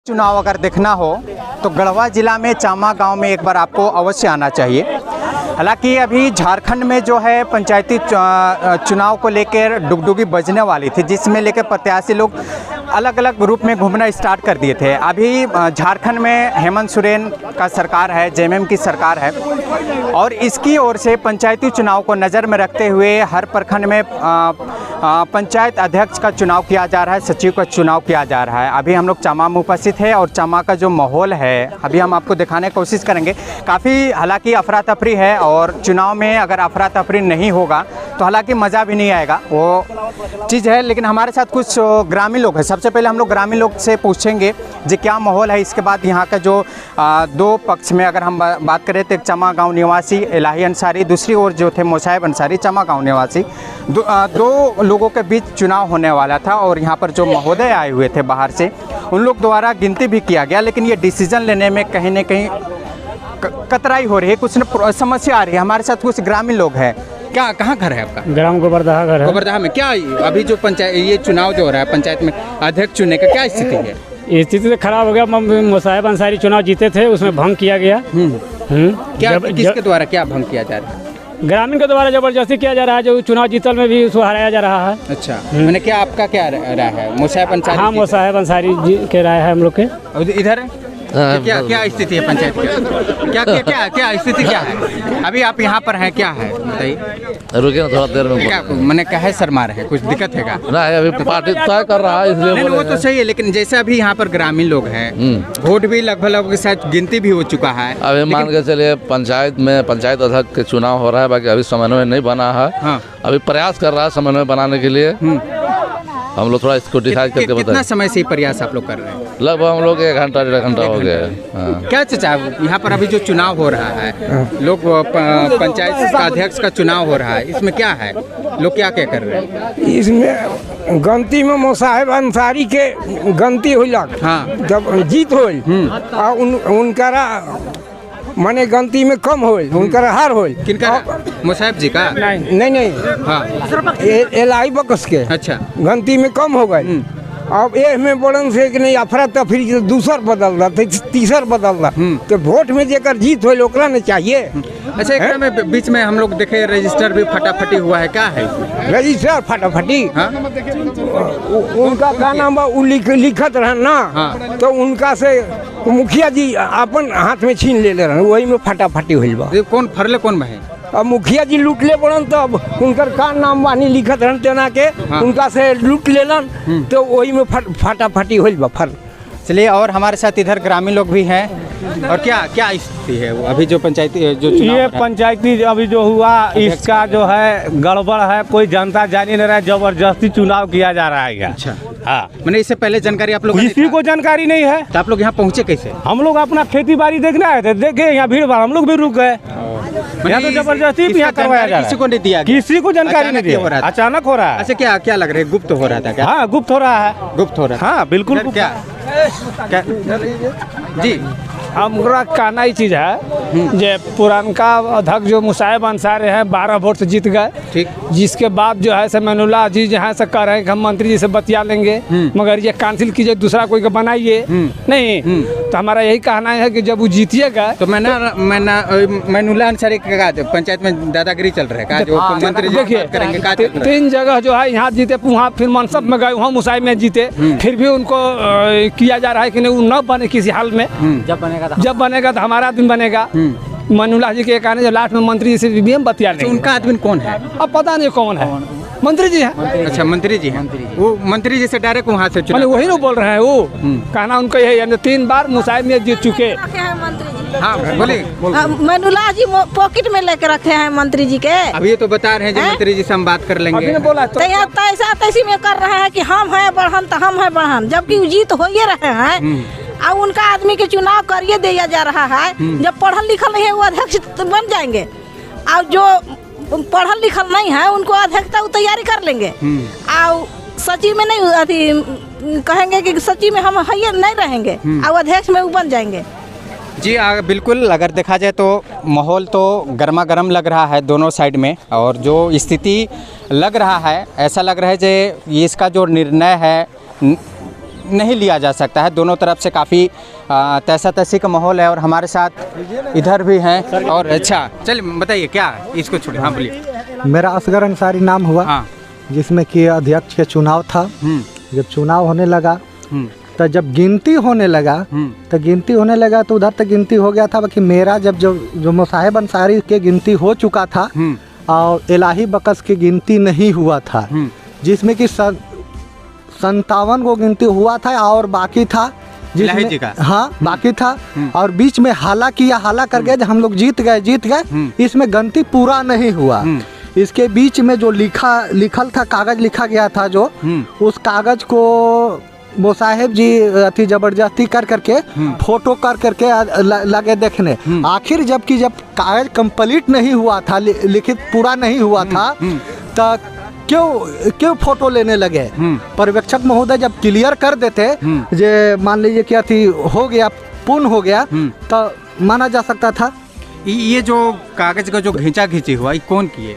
चुनाव अगर देखना हो तो गढ़वा जिला में चामा गांव में एक बार आपको अवश्य आना चाहिए। हालांकि अभी झारखंड में जो है पंचायती चुनाव को लेकर डुगडुगी बजने वाली थी, जिसमें लेकर प्रत्याशी लोग अलग अलग रूप में घूमना स्टार्ट कर दिए थे। अभी झारखंड में हेमंत सोरेन का सरकार है, जेएमएम की सरकार है और इसकी ओर से पंचायती चुनाव को नज़र में रखते हुए हर प्रखंड में पंचायत अध्यक्ष का चुनाव किया जा रहा है, सचिव का चुनाव किया जा रहा है। अभी हम लोग चामा में उपस्थित है और चामा का जो माहौल है अभी हम आपको दिखाने की कोशिश करेंगे। काफ़ी हालांकि अफरा तफरी है और चुनाव में अगर अफरा तफरी नहीं होगा तो हालांकि मज़ा भी नहीं आएगा, वो चीज़ है। लेकिन हमारे साथ कुछ ग्रामीण लोग हैं। सबसे पहले हम लोग ग्रामीण लोग से पूछेंगे जी क्या माहौल है, इसके बाद यहाँ का जो दो पक्ष में अगर हम बात करें तो एक चामा गाँव निवासी इलाही अंसारी, दूसरी ओर जो थे मोसाहिब अंसारी चामा गाँव निवासी, दो लोगों के बीच चुनाव होने वाला था। और यहाँ पर जो महोदय आए हुए थे बाहर से, उन लोग द्वारा गिनती भी किया गया, लेकिन ये डिसीजन लेने में कहीं ना कहीं कतराई हो रही है, कुछ न समस्या आ रही है। हमारे साथ कुछ ग्रामीण लोग हैं। क्या, कहाँ घर है आपका? ग्राम गोबरदहा घर है। गोबरदहा में क्या अभी जो पंचायत ये चुनाव जो हो रहा है पंचायत में अध्यक्ष चुनने का क्या स्थिति है? स्थिति तो खराब हो गया। मोसाहिब अंसारी चुनाव जीते थे, उसमें भंग किया गया। क्या किसके द्वारा क्या भंग किया जा रहा है? ग्रामीण के द्वारा जबरदस्ती किया जा रहा है। जो चुनाव जीतल में भी उसको हराया जा रहा है। अच्छा, मैंने क्या आपका क्या राय है? मोसाहिब अंसारी? हाँ, मोसाहिब अंसारी जी के राय है हम लोग के। इधर क्या क्या स्थिति है पंचायत की? क्या क्या क्या क्या स्थिति क्या है? अभी आप यहाँ पर हैं, क्या है बताइए। रुकिए ना थोड़ा देर में। क्या मैंने कहा शर्मा रहे, कुछ दिक्कत है क्या? नहीं, अभी पार्टी तय कर रहा है इसलिए नहीं, वो तो सही है, लेकिन जैसे अभी यहाँ पर ग्रामीण लोग हैं, वोट भी लगभग शायद गिनती भी हो चुका है। अभी मान के चलिए पंचायत में पंचायत अध्यक्ष के चुनाव हो रहा है, बाकी अभी समन्वय नहीं बना है। हाँ। अभी प्रयास कर रहा है समन्वय बनाने के लिए। हम लोग थोड़ा इसको डिसाइड करके बताएं। कितना समय से प्रयास आप लोग कर रहे हैं? लगभग हम लोग 1 घंटा 1.5 घंटा हो गया है। क्या चाचा, यहाँ पर अभी जो चुनाव हो रहा है, लोग पंचायत का अध्यक्ष का चुनाव हो रहा है, इसमें क्या है, लोग क्या क्या कर रहे हैं? इसमें गलती में मोसाहिब अंसारी के गलती हुलक। हाँ। जब जीत होल उनकरा माने गलती में कम होल, उनकरा हार होल। किनका? मोसाहिब जी का? नहीं। हाँ। एलाई बकस के। अच्छा। गलती में कम हो गए। अब ये में बोलन से कि नहीं अफरा तफरी दूसर बदल रहा था, तीसर बदल रहा, तो वोट में जेकर जीत हो ओकरा ने चाहिए। अच्छा, एक में बीच में हम लोग देखे रजिस्टर भी फटाफटी हुआ है, क्या है? रजिस्टर फटाफटी? हाँ? उनका क्या नाम लिखत रहा ना। हाँ। तो उनका से मुखिया जी अपन हाथ में छीन ले रहे, वही में फटाफटी हुई बा। कौन फरले कौन है? अब मुखिया जी लूट ले पड़न, तब उनकर का नाम वानी लिखत रहन तेना के। हाँ। उनका से लूट लेलन तो वही में फटाफटी हुई बा फर। चलिए, और हमारे साथ इधर ग्रामीण लोग भी हैं। और क्या क्या स्थिति है अभी जो पंचायती जो ये पंचायती अभी जो हुआ इसका जो है गड़बड़ है, कोई जनता जान ही नहीं रहा है, जबरदस्ती चुनाव किया जा रहा है। अच्छा। हाँ, मैंने इससे पहले जानकारी आप लोग किसी को जानकारी नहीं है। तो आप लोग यहाँ पहुँचे कैसे? हम लोग अपना खेती बाड़ी देखना है तो देखे यहाँ भीड़ भाड़, हम लोग भी रुक गए। यहाँ तो जबरदस्ती यहाँ करवाया जा रहा है। किसी को नहीं दिया? किसी को जानकारी नहीं दिया, अचानक हो रहा है। अच्छा, क्या क्या लग रहा है, गुप्त हो रहा था क्या? हाँ, गुप्त हो रहा है। गुप्त हो रहा है? हाँ, बिल्कुल। क्या जी हमारा कहना ही चीज़ है जे पुरानका अध्यक्ष जो मोसाहिब अंसारी हैं 12 वोट से जीत गए। ठीक। जिसके बाद जो है से मैनुल्लाह जी जहाँ से कह रहे हैं कि हम मंत्री जी से बतिया लेंगे, मगर ये काउंसिल कीजिए, दूसरा कोई को बनाइए नहीं। तो हमारा यही कहना है कि जब वो जीतिएगा तो मैनुल्लाह अंसारी का पंचायत में दादागिरी चल रहा है, जो मंत्री जी देखिए करेंगे। 3 जगह जो है यहाँ जीते, वहाँ फिर मनसब में गए, वहाँ मोसाहिब में जीते, फिर भी उनको किया जा रहा है कि नहीं वो न बने किसी हाल में। जब बनेगा तो हमारा आदमी बनेगा। मैनुल्लाह जी के कहने जो लास्ट में मंत्री जी से भी हम बतिया लेंगे। उनका आदमी कौन है? अब पता नहीं कौन है। मंत्री जी हैं। अच्छा, मंत्री जी हैं। वो मंत्री जी से डायरेक्ट वहाँ से मैंने वही ना बोल रहे हैं। वो कहना उनका यही है, 3 बार मोसाहिब में जीत चुके। हाँ, बोलिए। मैनुल्लाह जी पॉकेट में लेके रखे हैं मंत्री जी के। अब ये तो बता रहे हैं जो मंत्री जी से हम बात कर लेंगे। बोला तो ऐसा तैसी में कर रहे हैं कि हम हैं बढ़न तो हम हैं बढ़न, जबकि जीत हो ही रहे हैं। और उनका आदमी के चुनाव करिए दिया जा रहा है। जब पढ़ल लिखल नहीं है वो अध्यक्ष बन जाएंगे, और जो पढ़ल लिखल नहीं है उनको अध्यक्षता तैयारी कर लेंगे। और सचिव में नहीं अभी कहेंगे कि सचिव में हम नहीं रहेंगे, और अध्यक्ष में वो बन जाएंगे। जी बिल्कुल, अगर देखा जाए तो माहौल तो गर्मा गर्म लग रहा है दोनों साइड में, और जो स्थिति लग रहा है ऐसा लग रहा है कि इसका जो निर्णय है नहीं लिया जा सकता है। दोनों तरफ से काफ़ी तैसा तैसी का माहौल है और हमारे साथ इधर भी हैं। और अच्छा चलिए बताइए क्या इसको छोड़िए, हाँ बोलिए। मेरा असगर अंसारी नाम हुआ। हाँ। जिसमें कि अध्यक्ष के चुनाव था। जब चुनाव होने लगा तो जब गिनती होने लगा तो उधर तक गिनती हो गया था, बाकी मेरा जब जो मुसाहिब अंसारी के गिनती हो चुका था और इलाही बकस की गिनती नहीं हुआ था, जिसमें कि 57 को गिनती हुआ था और बाकी था इलाही जी का। हाँ बाकी था और बीच में हाला कर गए, हम लोग जीत गए। इसमें गिनती पूरा नहीं हुआ। इसके बीच में जो लिखल था, कागज लिखा गया था जो, उस कागज को मुसाहिब जी अति जबरदस्ती कर करके फोटो कर करके लगे देखने। आखिर जब कागज कंप्लीट नहीं हुआ था, लिखित पूरा नहीं हुआ था, तो क्यों फोटो लेने लगे? पर्यवेक्षक महोदय जब क्लियर कर देते, जे मान लीजिए क्या थी हो गया, पूर्ण हो गया, तो माना जा सकता था। ये जो कागज का जो घिंचा खींची हुआ, ये कौन किए?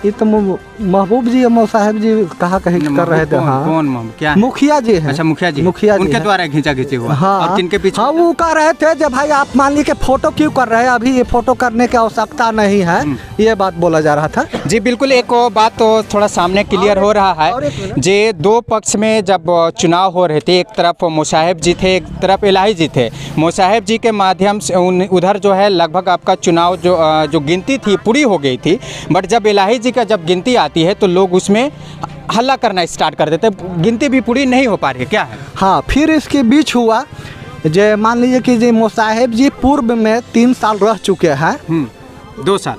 ये तो महबूब जी साहब जी कहा कहीं कर रहे थे। हाँ कौन क्या? मुखिया जी हैं। अच्छा मुखिया जी उनके द्वारा खींचा खींची हुआ। हाँ। और किनके पीछे? हाँ वो कह रहे थे जब भाई आप मान लीजिए फोटो क्यों कर रहे हैं, अभी ये फोटो करने की आवश्यकता नहीं है, ये बात बोला जा रहा था। जी बिल्कुल, एक बात तो थोड़ा सामने क्लियर हो रहा है। जे दो पक्ष में जब चुनाव हो रहे थे, एक तरफ मुसाहिब जी थे, एक तरफ इलाही जी थे। मुसाहिब जी के माध्यम से उधर जो है लगभग आपका चुनाव जो गिनती थी पूरी हो गई थी, बट जब इलाही जी का जब गिनती आती है तो लोग उसमें हल्ला करना स्टार्ट कर देते, गिनती भी पूरी नहीं हो पा रही है, क्या है? हाँ, फिर इसके बीच हुआ जे मान लीजिए कि जे मुसाहिब जी पूर्व में 3 साल रह चुके हैं। 2 साल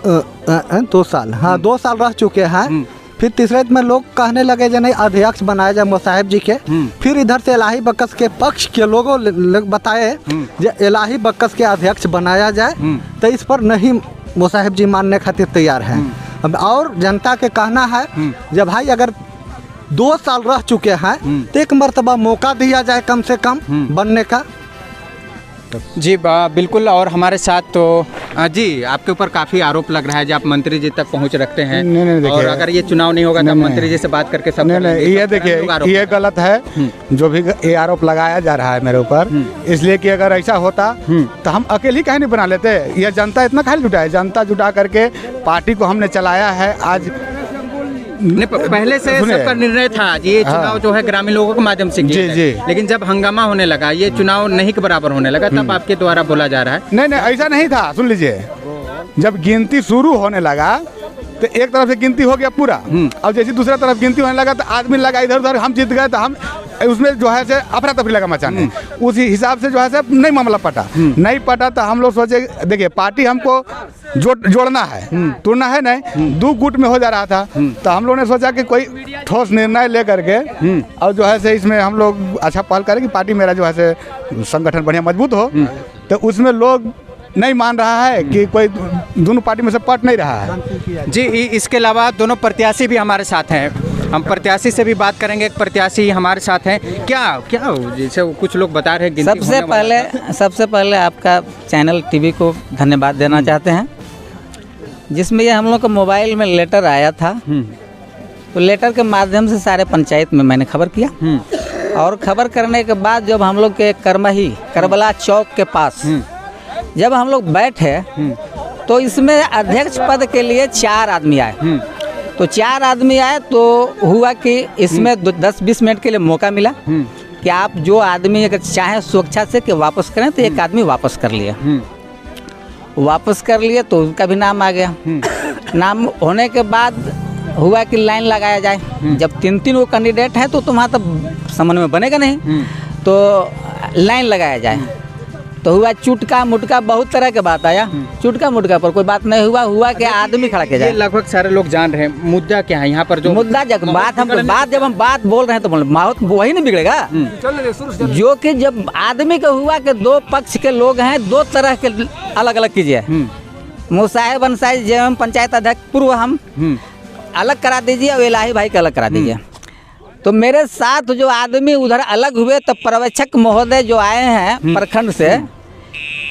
2 साल, हाँ 2 साल रह चुके हैं। फिर तीसरे में लोग कहने लगे जो नहीं अध्यक्ष बनाया जाए मुसाहिब जी के। फिर इधर से इलाही बकस के पक्ष के लोगों बताए जो इलाही बकस के अध्यक्ष बनाया जाए, तो इस पर नहीं मुसाहिब जी मानने खातिर तैयार हैं। और जनता के कहना है जब भाई अगर 2 साल रह चुके हैं तो एक मर्तबा मौका दिया जाए कम से कम बनने का। जी बिल्कुल। और हमारे साथ तो जी आपके ऊपर काफ़ी आरोप लग रहा है जो आप मंत्री जी तक पहुंच रखते हैं। नहीं, और अगर ये चुनाव नहीं होगा तो मंत्री जी से बात करके सब नहीं, ये देखिए ये गलत है जो भी ये आरोप लगाया जा रहा है मेरे ऊपर। इसलिए कि अगर ऐसा होता तो हम अकेले ही कहीं नहीं बना लेते। यह जनता इतना खाली जुटा है, जनता जुटा करके पार्टी को हमने चलाया है। आज पहले से सबका निर्णय था ये चुनाव जो है ग्रामीण लोगों के माध्यम से किया जाए। लेकिन जब हंगामा होने लगा, ये चुनाव नहीं के बराबर होने लगा, तब आपके द्वारा बोला जा रहा है। नहीं ऐसा नहीं था। सुन लीजिए, जब गिनती शुरू होने लगा तो एक तरफ से गिनती हो गया पूरा, और जैसे दूसरा तरफ गिनती होने लगा तो आदमी लगा इधर उधर, हम जीत गए तो हम उसमें जो है से अफरा तफरी लगा मचाने। उसी हिसाब से जो है से नहीं मामला पटा, नहीं पटा तो हम लोग सोचे देखिए पार्टी हमको जोड़ना है, तोड़ना है नहीं। 2 गुट में हो जा रहा था, तो हम लोग ने सोचा कि कोई ठोस निर्णय ले करके और जो है से इसमें हम लोग अच्छा पहल करें कि पार्टी मेरा जो है से संगठन बढ़िया मजबूत हो। तो उसमें लोग नहीं मान रहा है कि कोई दोनों पार्टी में से पट नहीं रहा है। जी इसके अलावा दोनों प्रत्याशी भी हमारे साथ हैं, हम प्रत्याशी से भी बात करेंगे। एक प्रत्याशी हमारे साथ हैं। क्या जैसे कुछ लोग बता रहे हैं सबसे पहले आपका चैनल टीवी को धन्यवाद देना चाहते हैं, जिसमें ये हम लोग का मोबाइल में लेटर आया था। तो लेटर के माध्यम से सारे पंचायत में मैंने खबर किया, और खबर करने के बाद जब हम लोग के करबला चौक के पास जब हम लोग बैठे तो इसमें अध्यक्ष पद के लिए 4 आदमी आए। तो 4 आदमी आए तो हुआ कि इसमें 10-20 मिनट के लिए मौका मिला कि आप जो आदमी अगर चाहे स्वेच्छा से कि वापस करें, तो एक आदमी वापस कर लिए तो उनका भी नाम आ गया। नाम होने के बाद हुआ कि लाइन लगाया जाए। जब 3 वो कैंडिडेट हैं तो तुम्हारा तो समझ में बनेगा नहीं, तो लाइन लगाया जाए। तो हुआ चुटका मुटका, बहुत तरह के बात आया। चुटका मुटका पर कोई बात नहीं हुआ कि आदमी खड़ा किया जाए। लगभग सारे लोग जान रहे हैं मुद्दा क्या है यहाँ पर। जो मुद्दा जब हम बात बोल रहे हैं तो माहौल वही नहीं बिगड़ेगा। जो कि जब आदमी का हुआ कि 2 पक्ष के लोग हैं, 2 तरह के अलग अलग कीजिए। मुसाहिब अंसारी जेएम पंचायत अध्यक्ष पूर्व हम अलग करा दीजिए और इलाही भाई का अलग करा दीजिए। तो मेरे साथ जो आदमी उधर अलग हुए, तो पर्यवेक्षक महोदय जो आए हैं प्रखंड से,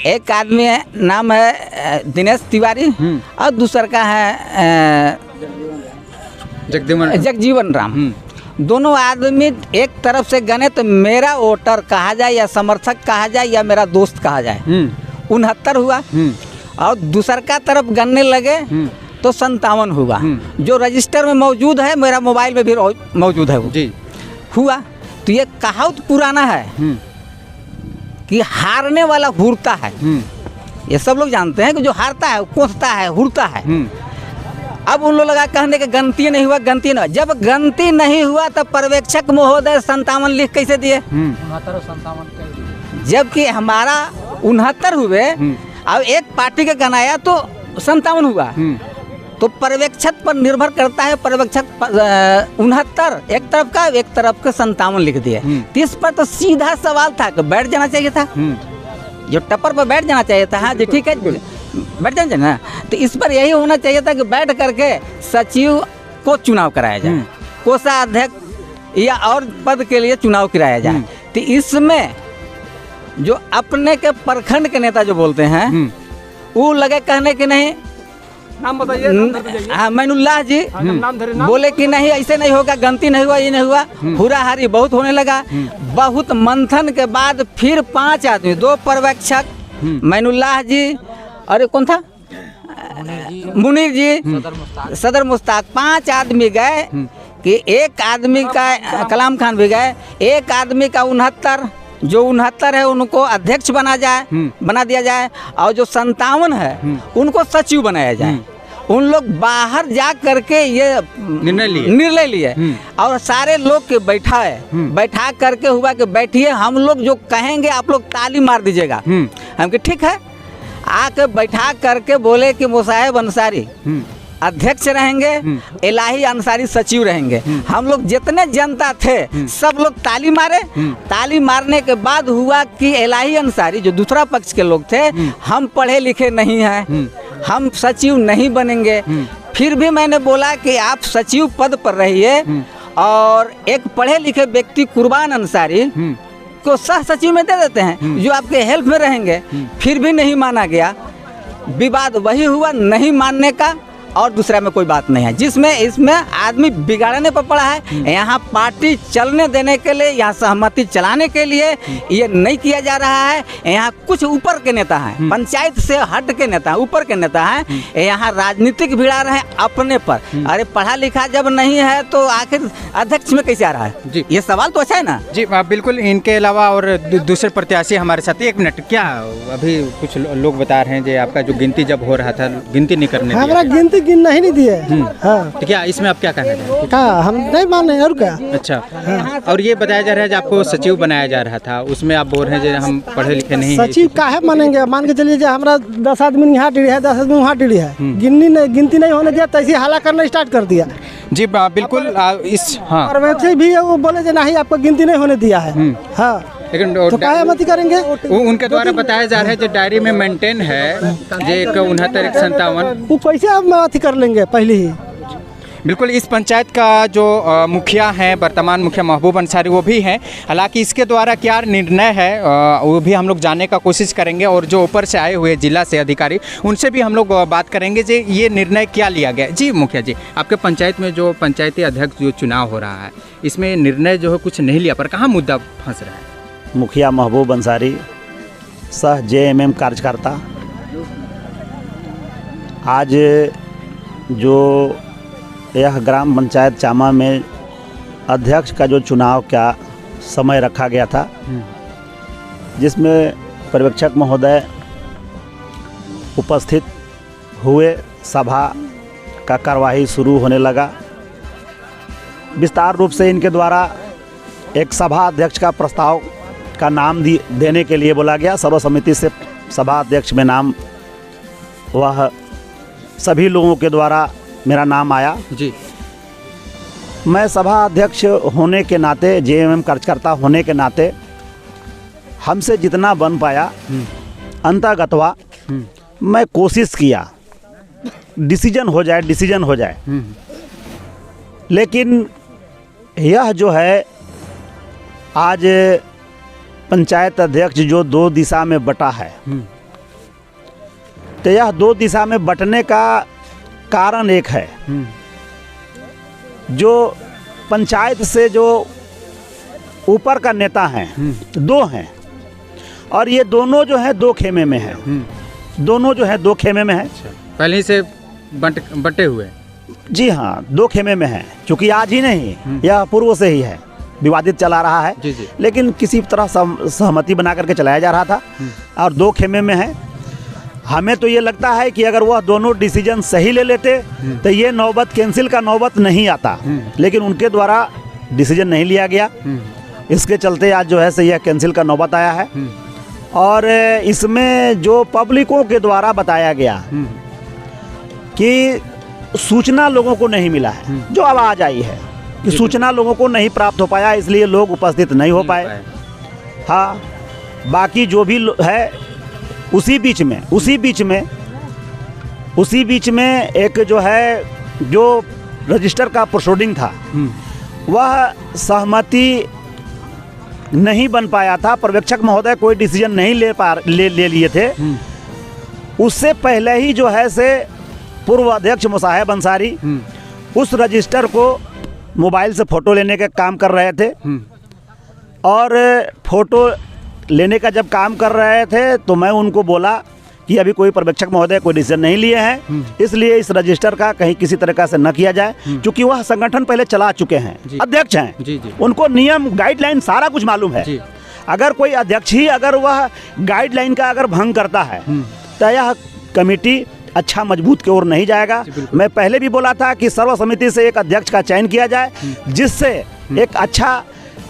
एक आदमी है नाम है दिनेश तिवारी और दूसरा का है जगजीवन राम। दोनों आदमी एक तरफ से गने तो मेरा वोटर कहा जाए या समर्थक कहा जाए या मेरा दोस्त कहा जाए 69 हुआ, और दूसर का तरफ गनने लगे तो 57 हुआ। जो रजिस्टर में मौजूद है मेरा मोबाइल में भी मौजूद है वो जी हुआ। तो ये कहावत पुराना है कि हारने वाला हुरता है। ये सब लोग जानते हैं कि जो हारता है कोसता है हुरता है। अब उन लोग लगा कहने के गलती नहीं हुआ, गलती नहीं। जब गलती नहीं हुआ तब पर्यवेक्षक महोदय 57 लिख कैसे दिए? 59 जबकि हमारा 69 हुए और एक पार्टी का गनाया तो 57 हुआ। तो पर्यवेक्षक पर निर्भर करता है। पर्यवेक्षक 69 एक तरफ का, एक तरफ का 57 लिख दिए। तो इस पर तो सीधा सवाल था कि बैठ जाना चाहिए था, जो टप्पर पर बैठ जाना चाहिए था। हाँ जी ठीक है, बैठ जाना चाहिए ना। तो इस पर यही होना चाहिए था कि बैठ करके सचिव को चुनाव कराया जाए, कोषाध्यक्ष या और पद के लिए चुनाव कराया जाए। तो इसमें जो अपने के प्रखंड के नेता जो बोलते हैं वो लगे कहने कि नहीं, नाम बताइए। हाँ मैनुल्लाह जी नाम धरे नाम। बोले कि नहीं ऐसे नहीं होगा, गलती नहीं हुआ, ये नहीं हुआ। हुराहारी बहुत होने लगा। बहुत मंथन के बाद फिर 5 आदमी, 2 पर्यवेक्षक, मैनुल्लाह जी और एक कौन था, मुनीर जी, सदर मुश्ताक, 5 आदमी गए कि एक आदमी का कलाम खान भी गए, एक आदमी का 69 जो 69 है उनको अध्यक्ष बना दिया जाए, और जो 57 है उनको सचिव बनाया जाए। उन लोग बाहर जा करके ये निर्णय लिए और सारे लोग के बैठा करके हुआ कि बैठिए, हम लोग जो कहेंगे आप लोग ताली मार दीजिएगा। हम कि ठीक है। आके बैठा करके बोले कि मुसाहिब अंसारी अध्यक्ष रहेंगे, इलाही अंसारी सचिव रहेंगे। हम लोग जितने जनता थे सब लोग ताली मारे। ताली मारने के बाद हुआ कि इलाही अंसारी जो दूसरा पक्ष के लोग थे, हम पढ़े लिखे नहीं हैं, हम सचिव नहीं बनेंगे। फिर भी मैंने बोला कि आप सचिव पद पर रहिए और एक पढ़े लिखे व्यक्ति कुर्बान अंसारी को सह सचिव में दे देते हैं जो आपके हेल्प में रहेंगे। फिर भी नहीं माना गया। विवाद वही हुआ नहीं मानने का, और दूसरा में कोई बात नहीं है जिसमें इसमें आदमी बिगाड़ने पर पड़ा है। यहाँ पार्टी चलने देने के लिए, यहाँ सहमति चलाने के लिए ये नहीं किया जा रहा है। यहाँ कुछ ऊपर के नेता हैं, पंचायत से हट के नेता, ऊपर के नेता हैं, यहाँ राजनीतिक भिड़ा रहे हैं अपने पर। अरे पढ़ा लिखा जब नहीं है तो आखिर अध्यक्ष में कैसे आ रहा है जी? ये सवाल तो अच्छा है ना जी। बिल्कुल। इनके अलावा और दूसरे प्रत्याशी हमारे साथ। 1 मिनट, क्या अभी कुछ लोग बता रहे हैं जो आपका जो गिनती जब हो रहा था, गिनती नहीं करने दिया? हमारा गिनती गिनना ही नहीं दिए। हाँ। तो क्या इसमें आप क्या कहना चाहते हैं? हम नहीं माने और क्या। अच्छा। हाँ। और ये बताया जा रहा है कि आपको सचिव बनाया जा रहा था, उसमें आप बोल रहे हैं जो हम पढ़े लिखे नहीं हैं। सचिव काहे मानेंगे? मान के चलिए हमारा 10 आदमी यहाँ टिड़ी है, 10 आदमी वहाँ टिड़ी है, गिनती नहीं होने दिया, तैसे हाला करना स्टार्ट कर दिया जी। बिल्कुल। इस हाँ पर्यवेक्षक भी वो बोले नहीं आपको गिनती नहीं होने दिया है। हाँ लेकिन तो काहे मत करेंगे? उनके द्वारा बताया जा रहा है जो डायरी में मेंटेन है जो 69 57, वो कैसे आप अथी कर लेंगे पहले ही। बिल्कुल। इस पंचायत का जो मुखिया हैं, वर्तमान मुखिया महबूब अंसारी, वो भी हैं। हालांकि इसके द्वारा क्या निर्णय है वो भी हम लोग जानने का कोशिश करेंगे, और जो ऊपर से आए हुए जिला से अधिकारी उनसे भी हम लोग बात करेंगे जी ये निर्णय क्या लिया गया। जी मुखिया जी, आपके पंचायत में जो पंचायती अध्यक्ष जो चुनाव हो रहा है, इसमें निर्णय जो है कुछ नहीं लिया, पर कहाँ मुद्दा फंस रहा है? मुखिया महबूब अंसारी, सह JMM कार्यकर्ता, आज जो यह ग्राम पंचायत चामा में अध्यक्ष का जो चुनाव का समय रखा गया था, जिसमें पर्यवेक्षक महोदय उपस्थित हुए, सभा का कार्यवाही शुरू होने लगा। विस्तार रूप से इनके द्वारा एक सभा अध्यक्ष का प्रस्ताव का नाम देने के लिए बोला गया। सर्वसम्मति से सभा अध्यक्ष में नाम, वह सभी लोगों के द्वारा मेरा नाम आया जी। मैं सभा अध्यक्ष होने के नाते, JMM कार्यकर्ता होने के नाते हमसे जितना बन पाया अंतर्गतवा मैं कोशिश किया डिसीजन हो जाए। लेकिन यह जो है आज पंचायत अध्यक्ष जो 2 दिशा में बटा है, तो यह 2 दिशा में बटने का कारण एक है। जो पंचायत से जो ऊपर का नेता हैं, 2 हैं, और ये दोनों जो है 2 खेमे में हैं। दोनों जो है 2 खेमे में हैं। पहले से बटे हुए। जी हाँ, 2 खेमे में हैं, क्योंकि आज ही नहीं, यह पूर्व से ही है, विवादित चला रहा है। जी जी। लेकिन किसी तरह सहमति बना करके चलाया जा रहा था, और 2 खेमे में है। हमें तो ये लगता है कि अगर वह दोनों डिसीजन सही ले लेते तो ये नौबत कैंसिल का नौबत नहीं आता, लेकिन उनके द्वारा डिसीजन नहीं लिया गया, इसके चलते आज जो है से यह कैंसिल का नौबत आया है। और इसमें जो पब्लिकों के द्वारा बताया गया कि सूचना लोगों को नहीं मिला है, जो आवाज़ आई है कि सूचना लोगों को नहीं प्राप्त हो पाया, इसलिए लोग उपस्थित नहीं हो पाए। हाँ, बाकी जो भी है उसी बीच में एक जो है, जो रजिस्टर का प्रोसीडिंग था वह सहमति नहीं बन पाया था। पर्यवेक्षक महोदय कोई डिसीजन नहीं ले लिए थे। उससे पहले ही जो है से पूर्व अध्यक्ष मुसाहिब अंसारी उस रजिस्टर को मोबाइल से फ़ोटो लेने का काम कर रहे थे, और फ़ोटो लेने का जब काम कर रहे थे तो मैं उनको बोला कि अभी कोई पर्यवेक्षक महोदय कोई डिसीजन नहीं लिए हैं, इसलिए इस रजिस्टर का कहीं किसी तरीक़ा से न किया जाए, क्योंकि वह संगठन पहले चला चुके हैं, अध्यक्ष हैं, उनको नियम गाइडलाइन सारा कुछ मालूम है। अगर कोई अध्यक्ष ही अगर वह गाइडलाइन का अगर भंग करता है तो यह कमेटी अच्छा मजबूत की ओर नहीं जाएगा। मैं पहले भी बोला था कि सर्वसम्मति से एक अध्यक्ष का चयन किया जाए, जिससे एक अच्छा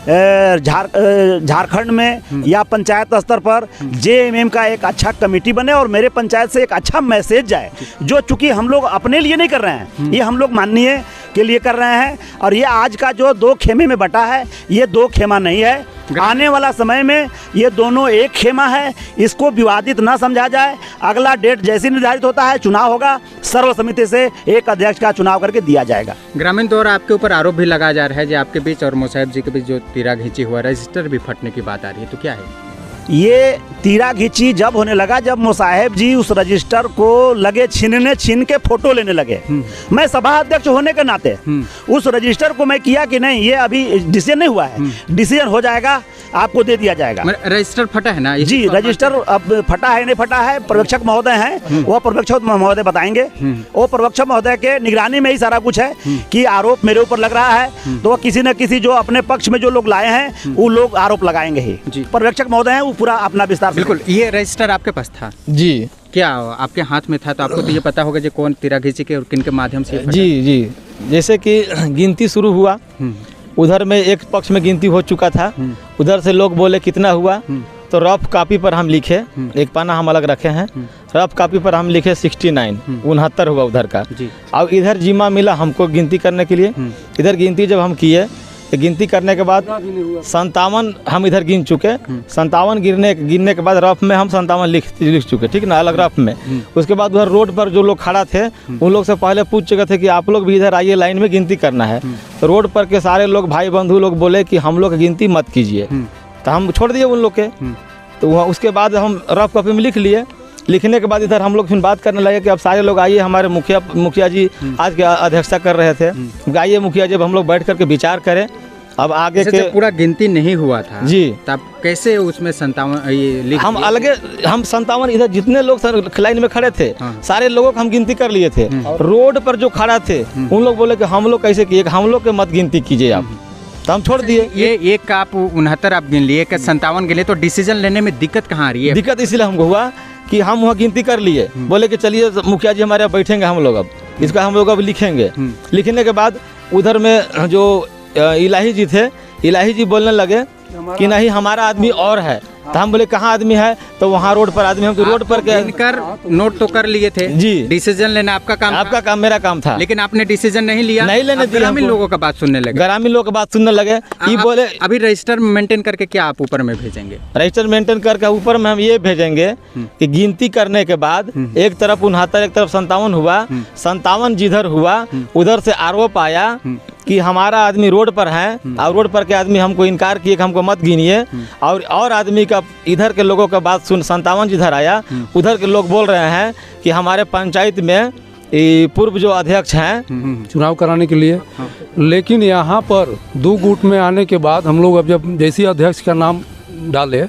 झारखंड में या पंचायत स्तर पर जेएमएम का एक अच्छा कमेटी बने, और मेरे पंचायत से एक अच्छा मैसेज जाए, जो चूंकि हम लोग अपने लिए नहीं कर रहे हैं, ये हम लोग माननीय के लिए कर रहे हैं। और ये आज का जो 2 खेमे में बटा है, ये 2 खेमा नहीं है, आने वाला समय में ये दोनों एक खेमा है, इसको विवादित ना समझा जाए। अगला डेट जैसे निर्धारित होता है, चुनाव होगा, सर्वसम्मति से एक अध्यक्ष का चुनाव करके दिया जाएगा। ग्रामीण द्वारा आपके ऊपर आरोप भी लगाया जा रहा है, जो आपके बीच और मुसाहिब जी के बीच जो तीरा घींची हुआ रजिस्टर भी फटने की बात आ रही है, तो क्या है ये तीरा घींची जब होने लगा, जब मुसाहिब जी उस रजिस्टर को लगे छीन के फोटो लेने लगे। मैं सभा अध्यक्ष होने के नाते उस रजिस्टर को मैं किया कि नहीं, ये अभी डिसीजन नहीं हुआ है, डिसीजन हो जाएगा, आपको दे दिया जाएगा। रजिस्टर फटा है ना? जी, रजिस्टर अब फटा है नहीं फटा है, पर्यवेक्षक महोदय हैं, वो पर्यवेक्षक महोदय बताएंगे। वो पर्यवेक्षक महोदय के निगरानी में ही सारा कुछ है कि आरोप मेरे ऊपर लग रहा है, तो किसी न किसी जो अपने पक्ष में जो लोग लाए हैं वो लोग आरोप लगाएंगे ही। पर्यवेक्षक महोदय हैं, पूरा अपना विस्तार। बिल्कुल। ये रजिस्टर आपके पास था? जी। क्या आपके हाथ में था, तो आपको तो ये पता होगा जो कौन तीरा घींची के और किन के माध्यम से? जी, जैसे कि गिनती शुरू हुआ, उधर में एक पक्ष में गिनती हो चुका था, उधर से लोग बोले कितना हुआ, तो रफ कॉपी पर हम लिखे, एक पन्ना हम अलग रखे हैं, रफ कॉपी पर हम लिखे 69 69 हुआ उधर का। और इधर जिम्मा मिला हमको गिनती करने के लिए। इधर गिनती जब हम किए तो गिनती करने के बाद 57 हम इधर गिन चुके, 57 गिनने के बाद रफ में हम 57 लिख चुके, ठीक ना, अलग रफ में। उसके बाद उधर रोड पर जो लोग खड़ा थे उन लोग से पहले पूछ चुके थे कि आप लोग भी इधर आइए, लाइन में गिनती करना है। तो रोड पर के सारे लोग भाई बंधु लोग बोले कि हम लोग गिनती मत कीजिए, तो हम छोड़ दिए उन लोग के। तो वहाँ उसके बाद हम रफ कॉपी में लिख लिए। लिखने के बाद इधर हम लोग फिर बात करने लगे कि अब सारे लोग आइए, हमारे मुखिया जी आज के अध्यक्षता कर रहे थे, आइए मुखिया जब हम लोग बैठ करके विचार करें अब आगे के। पूरा गिनती नहीं हुआ था जी, तब कैसे उसमें 57 ये हम अलग, हम 57 इधर जितने लोग लाइन में खड़े थे सारे लोगों को हम गिनती कर लिए थे। रोड पर जो खड़ा थे उन लोग बोले कि हम लोग कैसे किए, हम लोग के मत गिनती कीजिए आप, तो हम छोड़ दिए। ये एक का आप 69 आप गिन लिए, 57 गिन लिए, तो डिसीजन लेने में दिक्कत कहाँ आ रही है? दिक्कत इसलिए हमको हुआ कि हम वहाँ गिनती कर लिए, बोले कि चलिए मुखिया जी हमारे बैठेंगे, हम लोग अब इसका हम लोग अब लिखेंगे। लिखने के बाद उधर में जो इलाही जी थे, इलाही जी बोलने लगे कि नहीं हमारा आदमी और है, तो हम बोले कहाँ आदमी है, तो वहाँ रोड पर आदमी, हम रोड पर गिनकर नोट तो कर लिए थे जी, डिसीजन लेना आपका काम, आपका काम मेरा काम था, लेकिन आपने डिसीजन नहीं लिया, नहीं लेने दिया। ग्रामीण लोगों का बात सुनने लगे, ग्रामीण लोगों का बात सुनने लगे। ये बोले अभी रजिस्टर मेंटेन करके क्या आप ऊपर में भेजेंगे? रजिस्टर मेंटेन करके ऊपर में हम ये भेजेंगे कि गिनती करने के बाद एक तरफ 69 एक तरफ 57 हुआ, 57 जिधर हुआ उधर से आरोप आया कि हमारा आदमी रोड पर है, और रोड पर के आदमी हमको इनकार किए कि हमको मत गिनिए, और आदमी का इधर के लोगों का बात सुन 57 जिधर आया उधर के लोग बोल रहे हैं कि हमारे पंचायत में ये पूर्व जो अध्यक्ष हैं चुनाव कराने के लिए, लेकिन यहाँ पर 2 गुट में आने के बाद हम लोग अब जब जैसे अध्यक्ष का नाम डाले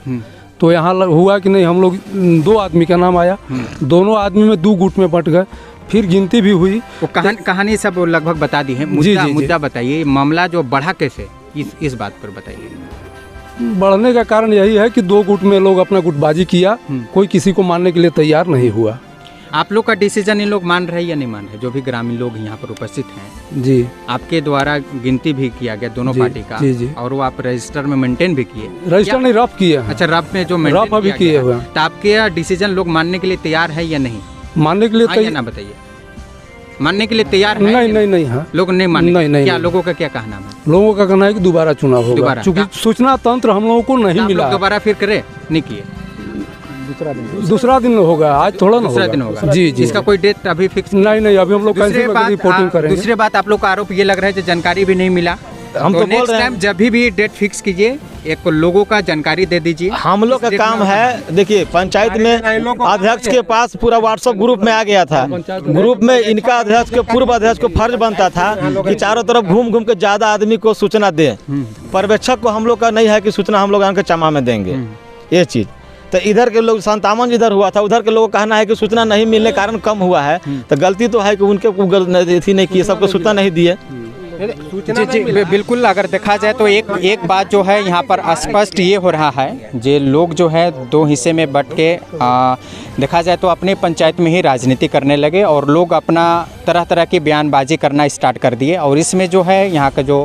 तो यहाँ हुआ कि नहीं, हम लोग 2 आदमी का नाम आया, दोनों आदमी में 2 गुट में बंट गए, फिर गिनती भी हुई। वो कहानी सब लगभग बता दी है। मुद्दा बताइए, मामला जो बढ़ा कैसे, इस बात पर बताइए। बढ़ने का कारण यही है कि 2 गुट में लोग अपना गुटबाजी किया, कोई किसी को मानने के लिए तैयार नहीं हुआ। आप लोग का डिसीजन इन लोग मान रहे हैं या नहीं मान रहे? जो भी ग्रामीण लोग यहाँ पर उपस्थित हैं जी, आपके द्वारा गिनती भी किया गया दोनों पार्टी का जी, और वो आप रजिस्टर में मेंटेन भी किए? रजिस्टर नहीं, रफ किए। अच्छा, रफ में जो रफ अभी किए हुए। तो आपके डिसीजन लोग मानने के लिए तैयार है या नहीं? मानने के लिए तैयार ना बताइए, मानने के लिए तैयार है? नहीं हाँ, लोग नहीं माने? नहीं, क्या लोगों का क्या कहना है? लोगों का कहना है कि दोबारा चुनाव होगा, क्योंकि सूचना तंत्र हम लोगों को नहीं मिला। दोबारा फिर करे नहीं किए? दूसरा दिन होगा, आज थोड़ा ना दूसरा दिन होगा। जी, इसका कोई डेट अभी फिक्स नहीं, अभी हम लोग रिपोर्टिंग करेंगे। दूसरी बात, आप लोग का आरोप ये लग रहा है कि जानकारी भी नहीं मिला। हम तो बोल रहे हैं जब भी डेट फिक्स कीजिए, एक लोगों का जानकारी दे दीजिए। हम लोग का काम है, देखिए पंचायत में अध्यक्ष के पास पूरा व्हाट्सएप ग्रुप में आ गया था। ग्रुप में इनका अध्यक्ष के पूर्व अध्यक्ष को फर्ज बनता था कि चारों तरफ घूम घूम के ज्यादा आदमी को सूचना दे। पर्यवेक्षक को हम लोग का नहीं है कि सूचना हम लोग यहाँ के चमा में देंगे ये चीज। तो इधर के लोग 57 इधर हुआ था, उधर के लोगों का कहना है कि सूचना नहीं मिलने के कारण कम हुआ है। तो गलती तो है कि उनके थी नहीं की, सबको सूचना नहीं दिए। जी, बिल्कुल। अगर देखा जाए तो एक बात जो है यहाँ पर स्पष्ट ये हो रहा है, जे लोग जो है 2 हिस्से में बट के देखा जाए तो अपने पंचायत में ही राजनीति करने लगे और लोग अपना तरह तरह की बयानबाजी करना स्टार्ट कर दिए। और इसमें जो है यहाँ का जो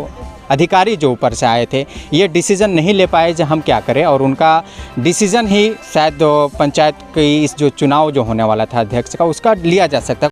अधिकारी जो ऊपर से आए थे, ये डिसीज़न नहीं ले पाए जो हम क्या करें, और उनका डिसीज़न ही शायद पंचायत की इस जो चुनाव जो होने वाला था अध्यक्ष का, उसका लिया जा सकता है।